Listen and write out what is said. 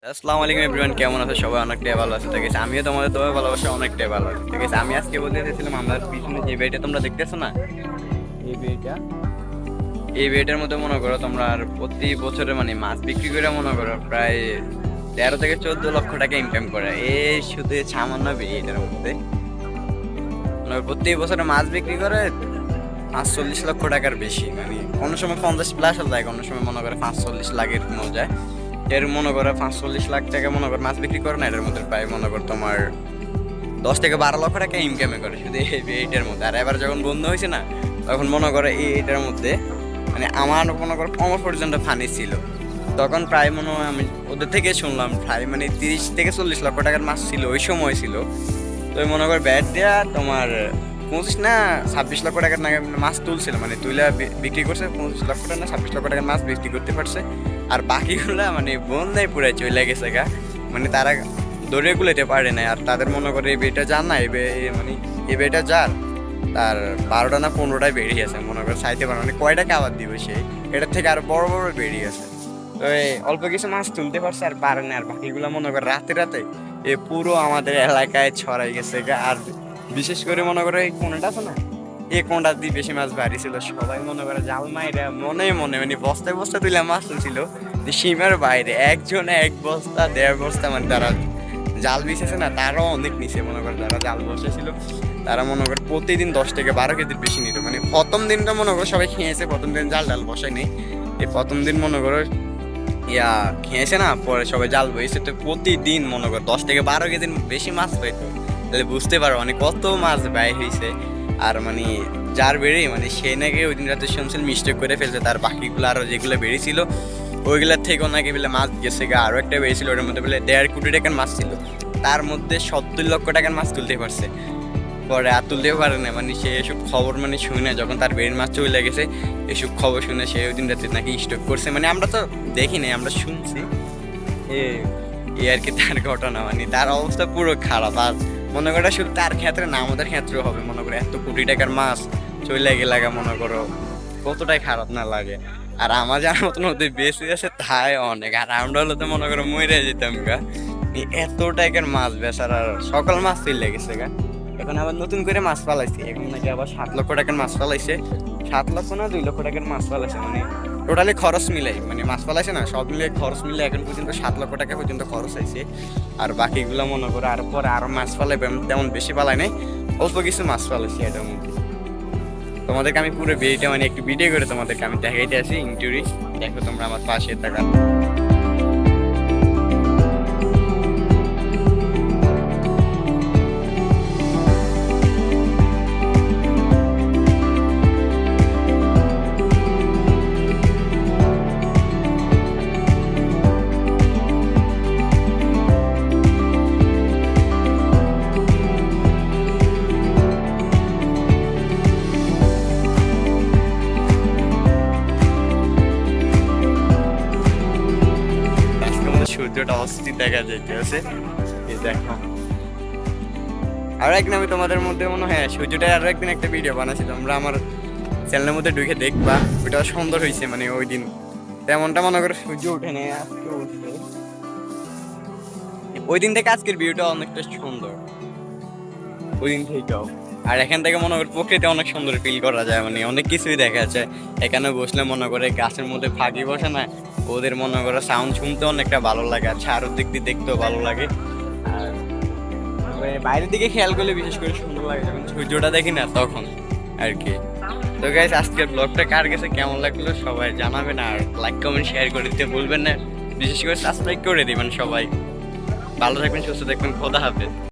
আসসালামু আলাইকুম এভরিওয়ান, কেমন আছো সবাই? অনেকটাই ভালো আছে। ঠিক আছে, আমিও তোমাদের তোমার ভালোবাসা অনেকটাই ভালো আছি। ঠিক আছে, আমি আজকে বলতে চাইছিলাম আমরা পিছনে যে বেড়িটা তোমরা দেখতেছো না, এই বেড়িটা, এই বেড়িটার মধ্যে মনে করো তোমরা আর প্রতি বছরে মানে মাছ বিক্রি করে মনে করো প্রায় 13 থেকে 14 লক্ষ টাকা ইনকাম করে এই শুধু এই সামান্য বেড়িটার মধ্যে। মনে করো প্রতি বছরে মাছ বিক্রি করে 40 লক্ষ টাকার বেশি, মানে কোনো সময় 50+ যায়, কোনো সময় মনে করে 45 লাখ এরকমও যায়। এর মনে করো 45 লাখ টাকা মনে করো মাছ বিক্রি করে না, এটার মধ্যে প্রায় মনে করো তোমার 10 থেকে 12 লক্ষ টাকা ইনকামে করে শুধু এইটার মধ্যে। আর এবার যখন বন্ধ হয়েছে না, তখন মনে করো এইটার মধ্যে মানে আমার মনে করো কমর পর্যন্ত ফানি ছিল। তখন প্রায় মনে হয় আমি ওদের থেকে শুনলাম প্রায় মানে 30 থেকে 40 লক্ষ টাকার মাছ ছিল ওই সময় ছিল। তো মনে করো ব্যাট দেওয়া তোমার 25 না 26 লক্ষ টাকার নাকি মাছ তুলছিল, মানে তুইলা বিক্রি করছে 25 লক্ষ টাকা না 26 লক্ষ টাকার মাছ বিক্রি করতে পারছে। আর বাকিগুলা মানে বন্যায় পুরাই চলে গেছে গা, মানে তারা দৌড়ে গুলাইতে পারে না। আর তাদের মনে করে এই বেটা যার না মানে এই বেটা যার তার 12টা না 15টায় বেরিয়ে আছে, মনে করে চাইতে পারে মানে কয়টা খাবার দিবে সে, এটার থেকে আরো বড় বড় বেরিয়ে গেছে। তো এই অল্প কিছু মাছ তুলতে পারছে আর পারে না। আর বাকিগুলা মনে করে রাতে রাতে এ পুরো আমাদের এলাকায় ছড়াই গেছে গা। আর বিশেষ করে মনে করে এই কোনটা আছে না, এই কোনটা দিয়ে বেশি মাছ বাড়ি ছিল, সবাই মনে করে জাল মাইরা মনে মনে মানে বস্তায় বস্তা তুলে মাছ তুলছিল সীমার বাইরে। একজনে 1 বস্তা 1.5 বস্তা মানে তারা জাল বিছেছে না, তারাও অনেক নিচে। মনে করে যারা জাল বসেছিল তারা মনে করে প্রতিদিন 10 থেকে 12 কেজির বেশি নিত। মানে প্রথম দিনটা মনে করো সবাই খেয়েছে, প্রথম দিন জাল ডাল বসায় নেই, এই প্রথম দিন মনে করো খেয়েছে না, পরে সবাই জাল বইছে। তো প্রতিদিন মনে করো 10 থেকে 12 কেজির বেশি মাছ পাইতো। তাহলে বুঝতে পারো মানে কত মাছ ব্যয় হয়েছে। আর মানে যার বেড়ে মানে সে নাকি ওই দিন রাতে শুনছিল মিস্টেক করে ফেলছে, তার বাকিগুলো আরো যেগুলো বেরিয়েছিল ওইগুলোর থেকেও নাকি বলে মাছ গেছে গা। আরো একটা বেরিয়েছিল, ওটার মধ্যে বলে 1.5 কোটি টাকার মাছ ছিল, তার মধ্যে 70 লক্ষ টাকার মাছ তুলতে পারছে। পরে আর তুলতেও পারে না, মানে সে এসব খবর মানে শুনে যখন তার বেড়ির মাছ চলে গেছে, এসব খবর শুনে সে ওই দিন রাতে নাকি স্টক করছে। মানে আমরা তো দেখি নাই, আমরা শুনছি এই আর কি তার ঘটনা। মানে তার অবস্থা পুরো খারাপ। আর মনে করো শুধু তার ক্ষেত্রে না, আমাদের ক্ষেত্রেও হবে। মনে করো এত কোটি টাকার মাছ চলে গেলে মনে করো কতটাই খারাপ না লাগে। আর আমার যার মতন ওদের বেশি আছে তাই অনেক। আর আমরা হলে তো মনে করো মরে যেতাম গা, এত টাকার মাছ বেচার। আর সকল মাছ চলে গেছে গা। এখন আবার নতুন করে মাছ পালাইছে, এখন নাকি আবার 7 লক্ষ টাকার মাছ পালাইছে। 7 লক্ষ না 2 লক্ষ টাকার মাছ পালাইছে, মানে টোটালি খরচ মিলাই মানে মাছ পালাইছে না, সব মিলে খরচ মিলে এখন পর্যন্ত 7 লক্ষ টাকা পর্যন্ত খরচ হয়েছে। আর বাকিগুলো মনে করো আর পরে আরো মাছ পালাইবে, তেমন বেশি পালাই নাই, অল্প কিছু মাছ পালাইছি এটার মধ্যে। তোমাদেরকে আমি পুরো ভিডিওটা মানে একটু ভিডিও করে তোমাদেরকে আমি দেখাইতে আসি ইন্টুরি। দেখো তোমরা আমার পাশে থাকা। সূর্যটা অস্থির দেখা যাইতেছে, এই দেখো। আরো একদিন আমি তোমাদের মধ্যে মনে হয় সূর্যটা আরো একদিন একটা ভিডিও বানাচ্ছি, তোমরা আমার চ্যানেলের মধ্যে ঢুকে দেখবা, ওইটা সুন্দর হয়েছে। মানে ওই দিন তেমনটা মনে করো সূর্য উঠে নেই, আজকে উঠছে। ওই দিন থেকে আজকের ভিউটা অনেকটা সুন্দর, ওই দিন থেকেও। আর এখান থেকে মনে করি প্রকৃতি অনেক সুন্দর ফিল করা যায়, মানে অনেক কিছুই দেখা যায়। এখানে বসলে মনে করে গাছের মধ্যে ফাঁকি বসে না, ওদের মনে করে সাউন্ড শুনতে অনেকটা ভালো লাগে। আর চারদিক দিয়ে দেখতেও ভালো লাগে। আর বাইরের দিকে খেয়াল করলে বিশেষ করে সুন্দর লাগে, যখন সূর্যটা দেখি না তখন আর কি। তো গাইস, আজকের ব্লগটা কার কাছে কেমন লাগলো সবাই জানাবেন। আর লাইক কমেন্ট শেয়ার করে দিতে ভুলবেন না, বিশেষ করে সাবস্ক্রাইব করে দিবেন সবাই। ভালো থাকবেন, সুস্থ থাকবেন, খোদা হাফেজ।